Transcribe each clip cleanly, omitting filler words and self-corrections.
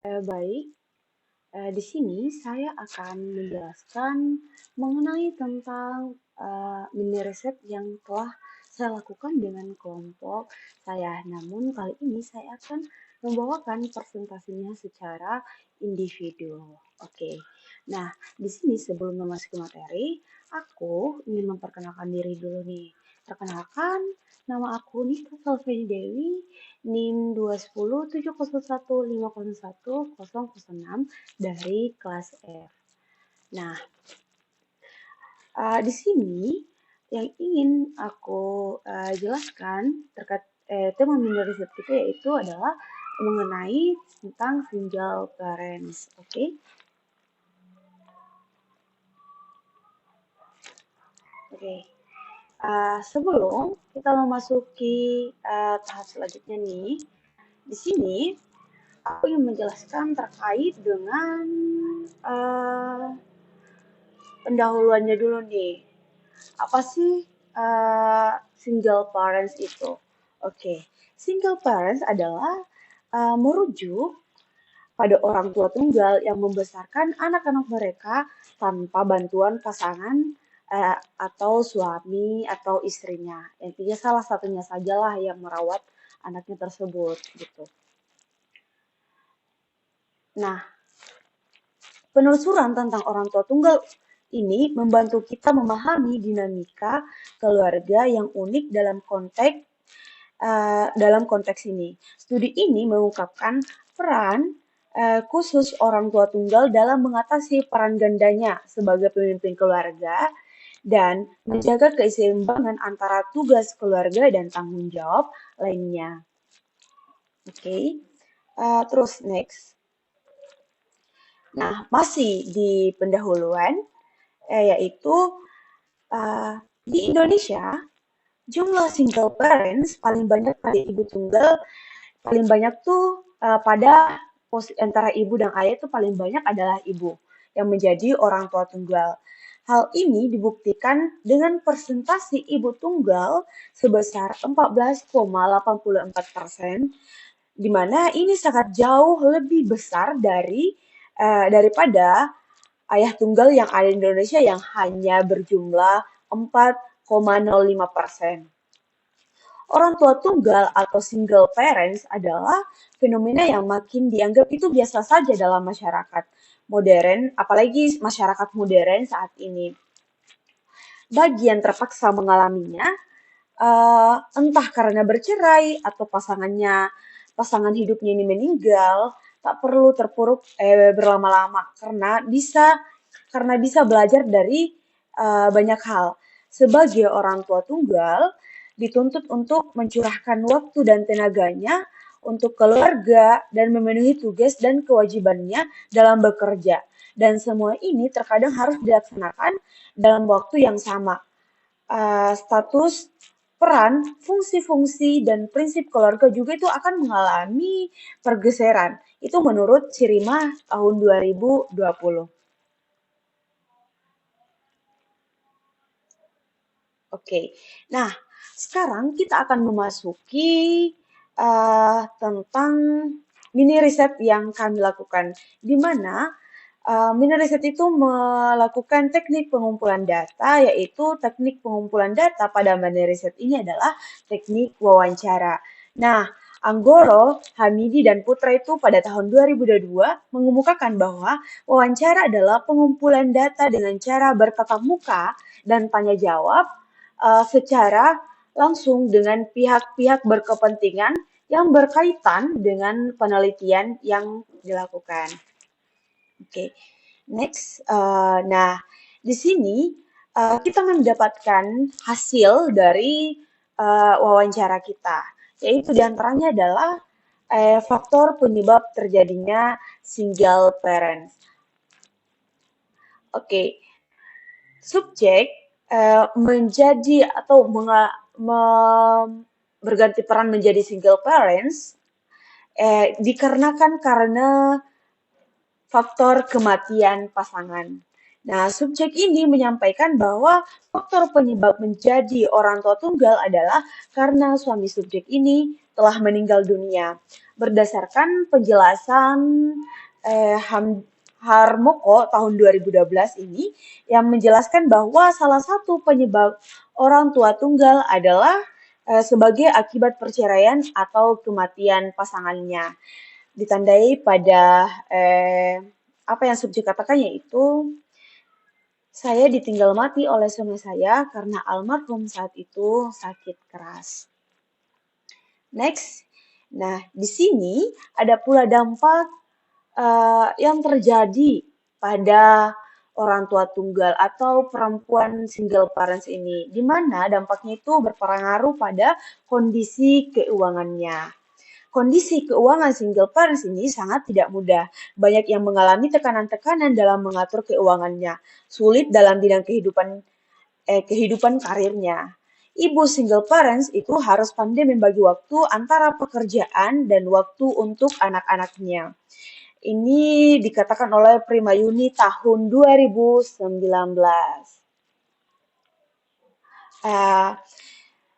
Baik, di sini saya akan menjelaskan mengenai tentang mini riset yang telah saya lakukan dengan kelompok saya. Namun kali ini saya akan membawakan presentasinya secara individu. Oke. Nah, di sini sebelum memasuki materi, aku ingin memperkenalkan diri dulu nih. Perkenalkan, nama aku Nita Salveni Dewi, NIM 2107015010006 dari kelas F. Nah, di sini yang ingin aku jelaskan terkait tema mini riset kita yaitu adalah mengenai tentang single parents. Oke. Oke. Sebelum kita memasuki tahap selanjutnya nih, di sini aku ingin menjelaskan terkait dengan uh, pendahuluannya dulu nih. Apa sih single parents itu? Oke, single parents adalah merujuk pada orang tua tunggal yang membesarkan anak-anak mereka tanpa bantuan pasangan atau suami atau istrinya. Intinya salah satunya sajalah yang merawat anaknya tersebut gitu. Nah, penelusuran tentang orang tua tunggal ini membantu kita memahami dinamika keluarga yang unik dalam konteks ini. Studi ini mengungkapkan peran khusus orang tua tunggal dalam mengatasi peran gandanya sebagai pemimpin keluarga dan menjaga keseimbangan antara tugas keluarga dan tanggung jawab lainnya. Oke, terus next. Nah, masih di pendahuluan, yaitu di Indonesia, jumlah single parents paling banyak pada ibu tunggal, paling banyak tuh pada antara ibu dan ayah itu paling banyak adalah ibu yang menjadi orang tua tunggal. Hal ini dibuktikan dengan persentase ibu tunggal sebesar 14,84%, di mana ini sangat jauh lebih besar daripada ayah tunggal yang ada di Indonesia yang hanya berjumlah 4,05%. Orang tua tunggal atau single parents adalah fenomena yang makin dianggap itu biasa saja dalam masyarakat modern, apalagi masyarakat modern saat ini. Bagi yang terpaksa mengalaminya, entah karena bercerai atau pasangan hidupnya ini meninggal, tak perlu terpuruk berlama-lama karena bisa belajar dari banyak hal. Sebagai orang tua tunggal, dituntut untuk mencurahkan waktu dan tenaganya untuk keluarga dan memenuhi tugas dan kewajibannya dalam bekerja. Dan semua ini terkadang harus dilaksanakan dalam waktu yang sama. Status, peran, fungsi-fungsi, dan prinsip keluarga juga itu akan mengalami pergeseran. Itu menurut Sirima tahun 2020. Oke, nah sekarang kita akan memasuki tentang mini riset yang kami lakukan, di mana mini riset itu melakukan teknik pengumpulan data, yaitu teknik pengumpulan data pada mini riset ini adalah teknik wawancara. Nah, Anggoro, Hamidi, dan Putra itu pada tahun 2022 mengemukakan bahwa wawancara adalah pengumpulan data dengan cara bertatap muka dan tanya jawab secara langsung dengan pihak-pihak berkepentingan yang berkaitan dengan penelitian yang dilakukan. Oke, next. Nah, di sini kita mendapatkan hasil dari wawancara kita, yaitu diantaranya adalah faktor penyebab terjadinya single parents. Oke, subjek menjadi atau berganti peran menjadi single parents dikarenakan karena faktor kematian pasangan. Nah, subjek ini menyampaikan bahwa faktor penyebab menjadi orang tua tunggal adalah karena suami subjek ini telah meninggal dunia. Berdasarkan penjelasan Harmoko tahun 2012 ini yang menjelaskan bahwa salah satu penyebab orang tua tunggal adalah sebagai akibat perceraian atau kematian pasangannya. Ditandai pada apa yang subjek katakan yaitu saya ditinggal mati oleh suami saya karena almarhum saat itu sakit keras. Next, nah di sini ada pula dampak yang terjadi pada orang tua tunggal atau perempuan single parents ini, di mana dampaknya itu berpengaruh pada kondisi keuangannya. Kondisi keuangan single parents ini sangat tidak mudah. Banyak yang mengalami tekanan-tekanan dalam mengatur keuangannya, sulit dalam bidang kehidupan karirnya. Ibu single parents itu harus pandai membagi waktu antara pekerjaan dan waktu untuk anak-anaknya. Ini dikatakan oleh Primayuni tahun 2019.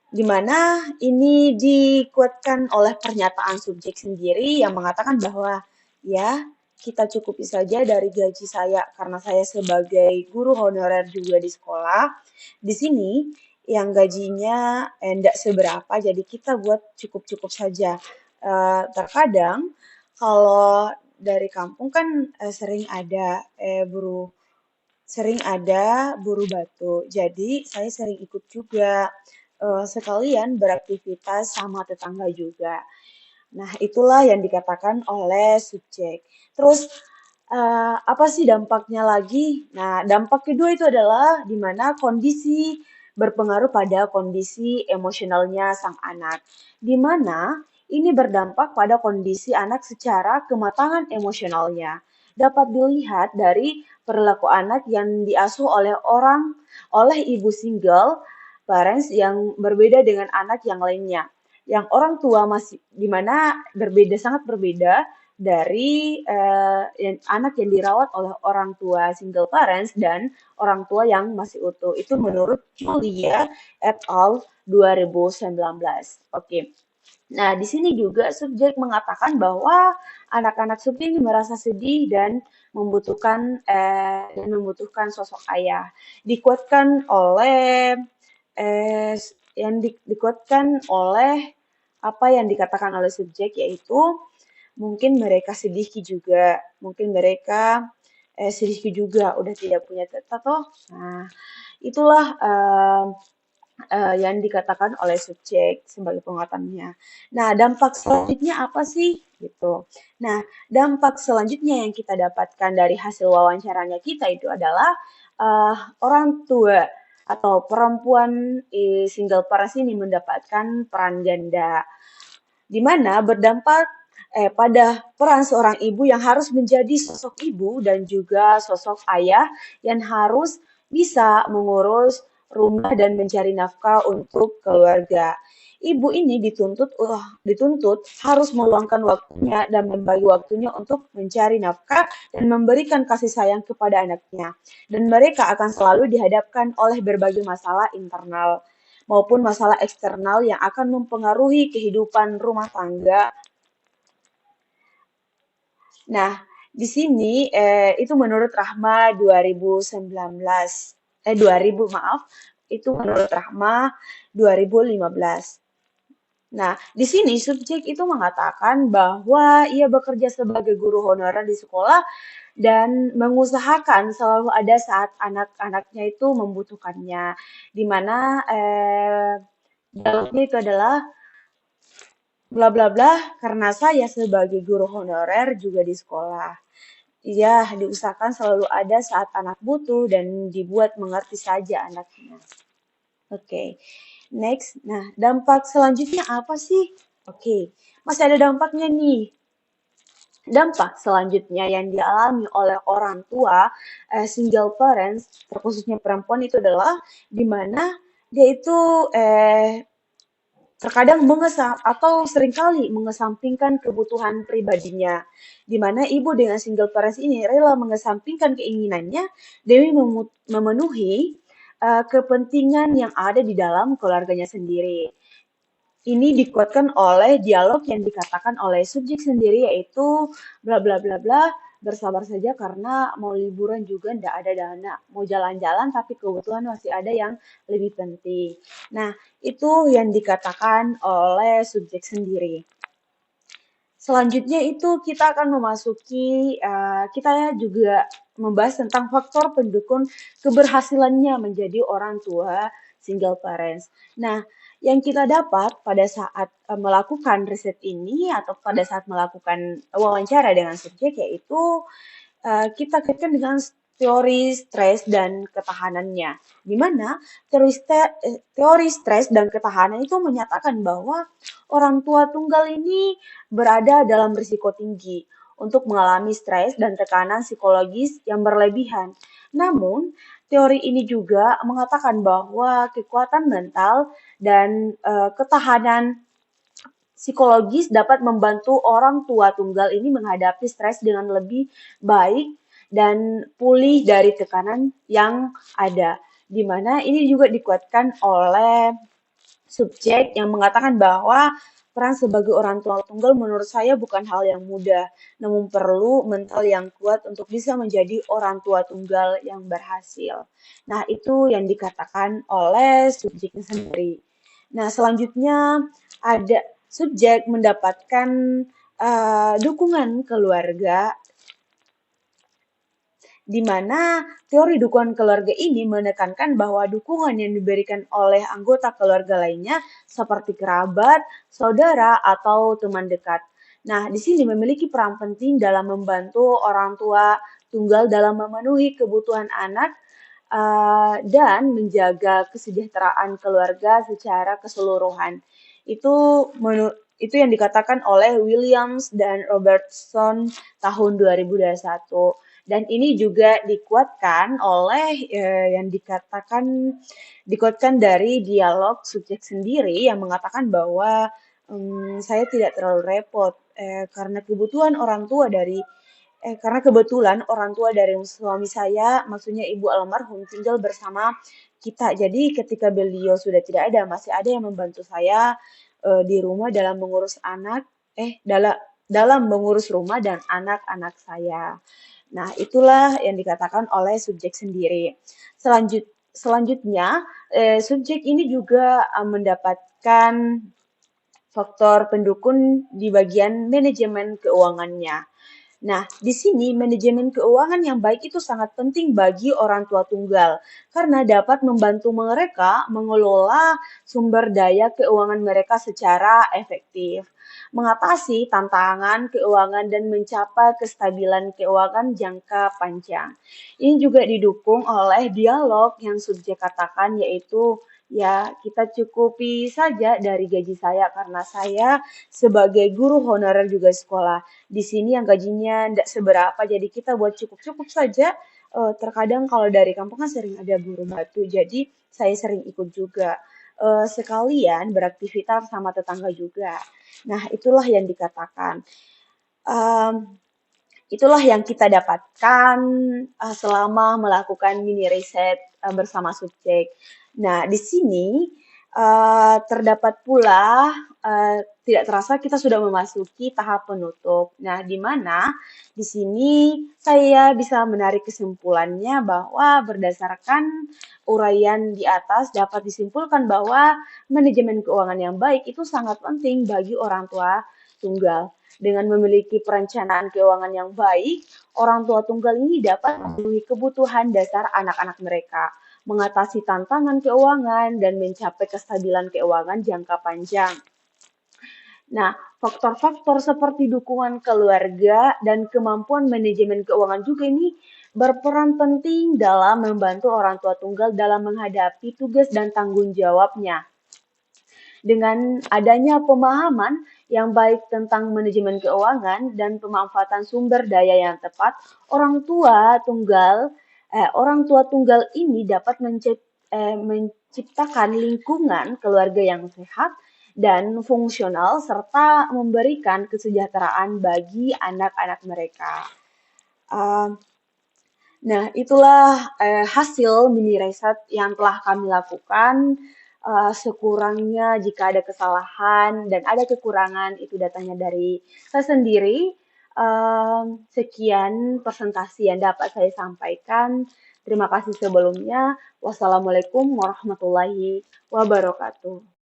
Di mana ini dikuatkan oleh pernyataan subjek sendiri yang mengatakan bahwa ya kita cukupi saja dari gaji saya karena saya sebagai guru honorer juga di sekolah. Di sini yang gajinya enggak seberapa, jadi kita buat cukup-cukup saja. Terkadang kalau dari kampung kan sering ada buruh batu. Jadi saya sering ikut juga sekalian beraktivitas sama tetangga juga. Nah, itulah yang dikatakan oleh subjek. Terus apa sih dampaknya lagi? Nah, dampak kedua itu adalah di mana kondisi berpengaruh pada kondisi emosionalnya sang anak. Di mana ini berdampak pada kondisi anak secara kematangan emosionalnya. Dapat dilihat dari perilaku anak yang diasuh oleh ibu single parents yang berbeda dengan anak yang lainnya. Yang orang tua masih di mana sangat berbeda dari anak yang dirawat oleh orang tua single parents dan orang tua yang masih utuh. Itu menurut Julia et al. 2019. Oke. Nah, di sini juga subjek mengatakan bahwa anak-anak subjek ini merasa sedih dan membutuhkan sosok ayah. Dikuatkan oleh dikuatkan oleh apa yang dikatakan oleh subjek, yaitu mungkin mereka sedikit juga, mungkin mereka sedikit juga udah tidak punya toh. Nah, itulah yang dikatakan oleh subjek sebagai penguatannya. Nah, dampak selanjutnya apa sih? Gitu. Nah, dampak selanjutnya yang kita dapatkan dari hasil wawancaranya kita itu adalah orang tua atau perempuan single parents ini mendapatkan peran ganda, di mana berdampak pada peran seorang ibu yang harus menjadi sosok ibu dan juga sosok ayah yang harus bisa mengurus rumah dan mencari nafkah untuk keluarga. Ibu ini dituntut harus meluangkan waktunya dan membagi waktunya untuk mencari nafkah dan memberikan kasih sayang kepada anaknya. Dan mereka akan selalu dihadapkan oleh berbagai masalah internal maupun masalah eksternal yang akan mempengaruhi kehidupan rumah tangga. Nah, di sini itu menurut Rahma 2000 maaf, itu menurut Rahma 2015. Nah, di sini subjek itu mengatakan bahwa ia bekerja sebagai guru honorer di sekolah dan mengusahakan selalu ada saat anak-anaknya itu membutuhkannya, di mana dialognya itu adalah bla bla bla karena saya sebagai guru honorer juga di sekolah. Iya, diusahakan selalu ada saat anak butuh dan dibuat mengerti saja anaknya. Oke. Next. Nah, dampak selanjutnya apa sih? Oke. Masih ada dampaknya nih. Dampak selanjutnya yang dialami oleh orang tua single parents, terkhususnya perempuan itu adalah di mana dia itu terkadang seringkali mengesampingkan kebutuhan pribadinya, di mana ibu dengan single parents ini rela mengesampingkan keinginannya demi memenuhi kepentingan yang ada di dalam keluarganya sendiri. Ini dikuatkan oleh dialog yang dikatakan oleh subjek sendiri yaitu bla bla bla bla, bersabar saja karena mau liburan juga ndak ada dana, mau jalan-jalan tapi kebetulan masih ada yang lebih penting. Nah, itu yang dikatakan oleh subjek sendiri. Selanjutnya itu kita akan memasuki, kita ya juga membahas tentang faktor pendukung keberhasilannya menjadi orang tua single parents. Nah, yang kita dapat pada saat melakukan riset ini atau pada saat melakukan wawancara dengan subjek yaitu kita kaitkan dengan teori stres dan ketahanannya, di mana teori stres dan ketahanan itu menyatakan bahwa orang tua tunggal ini berada dalam risiko tinggi untuk mengalami stres dan tekanan psikologis yang berlebihan. Namun, teori ini juga mengatakan bahwa kekuatan mental dan ketahanan psikologis dapat membantu orang tua tunggal ini menghadapi stres dengan lebih baik dan pulih dari tekanan yang ada. Di mana ini juga dikuatkan oleh subjek yang mengatakan bahwa peran sebagai orang tua tunggal menurut saya bukan hal yang mudah, namun perlu mental yang kuat untuk bisa menjadi orang tua tunggal yang berhasil. Nah, itu yang dikatakan oleh subjeknya sendiri. Nah, selanjutnya ada subjek mendapatkan dukungan keluarga di mana teori dukungan keluarga ini menekankan bahwa dukungan yang diberikan oleh anggota keluarga lainnya seperti kerabat, saudara, atau teman dekat. Nah, di sini memiliki peran penting dalam membantu orang tua tunggal dalam memenuhi kebutuhan anak dan menjaga kesejahteraan keluarga secara keseluruhan. Itu yang dikatakan oleh Williams dan Robertson tahun 2021. Dan ini juga dikuatkan oleh yang dikuatkan dari dialog subjek sendiri yang mengatakan bahwa saya tidak terlalu repot karena kebetulan orang tua dari suami saya, maksudnya ibu almarhum, tinggal bersama kita. Jadi ketika beliau sudah tidak ada, masih ada yang membantu saya di rumah dalam mengurus dalam mengurus rumah dan anak-anak saya. Nah, itulah yang dikatakan oleh subjek sendiri. Selanjutnya, subjek ini juga mendapatkan faktor pendukung di bagian manajemen keuangannya. Nah, di sini manajemen keuangan yang baik itu sangat penting bagi orang tua tunggal karena dapat membantu mereka mengelola sumber daya keuangan mereka secara efektif, mengatasi tantangan keuangan dan mencapai kestabilan keuangan jangka panjang. Ini juga didukung oleh dialog yang subjek katakan yaitu ya kita cukupi saja dari gaji saya karena saya sebagai guru honorer juga sekolah di sini yang gajinya tidak seberapa, jadi kita buat cukup-cukup saja. Terkadang kalau dari kampung kan sering ada buruh batu, jadi saya sering ikut juga. Sekalian beraktivitas sama tetangga juga. Nah, itulah yang dikatakan. Um, Itulah yang kita dapatkan selama melakukan mini riset bersama subjek. Nah, di sini terdapat pula tidak terasa kita sudah memasuki tahap penutup. Nah, di mana di sini saya bisa menarik kesimpulannya bahwa berdasarkan uraian di atas dapat disimpulkan bahwa manajemen keuangan yang baik itu sangat penting bagi orang tua tunggal. Dengan memiliki perencanaan keuangan yang baik, orang tua tunggal ini dapat memenuhi kebutuhan dasar anak-anak mereka, mengatasi tantangan keuangan, dan mencapai kestabilan keuangan jangka panjang. Nah, faktor-faktor seperti dukungan keluarga dan kemampuan manajemen keuangan juga ini berperan penting dalam membantu orang tua tunggal dalam menghadapi tugas dan tanggung jawabnya. Dengan adanya pemahaman yang baik tentang manajemen keuangan dan pemanfaatan sumber daya yang tepat, orang tua tunggal ini dapat menciptakan lingkungan keluarga yang sehat dan fungsional serta memberikan kesejahteraan bagi anak-anak mereka. Nah, itulah hasil mini riset yang telah kami lakukan sekurangnya jika ada kesalahan dan ada kekurangan itu datangnya dari saya sendiri. Sekian presentasi yang dapat saya sampaikan. Terima kasih sebelumnya. Wassalamualaikum warahmatullahi wabarakatuh.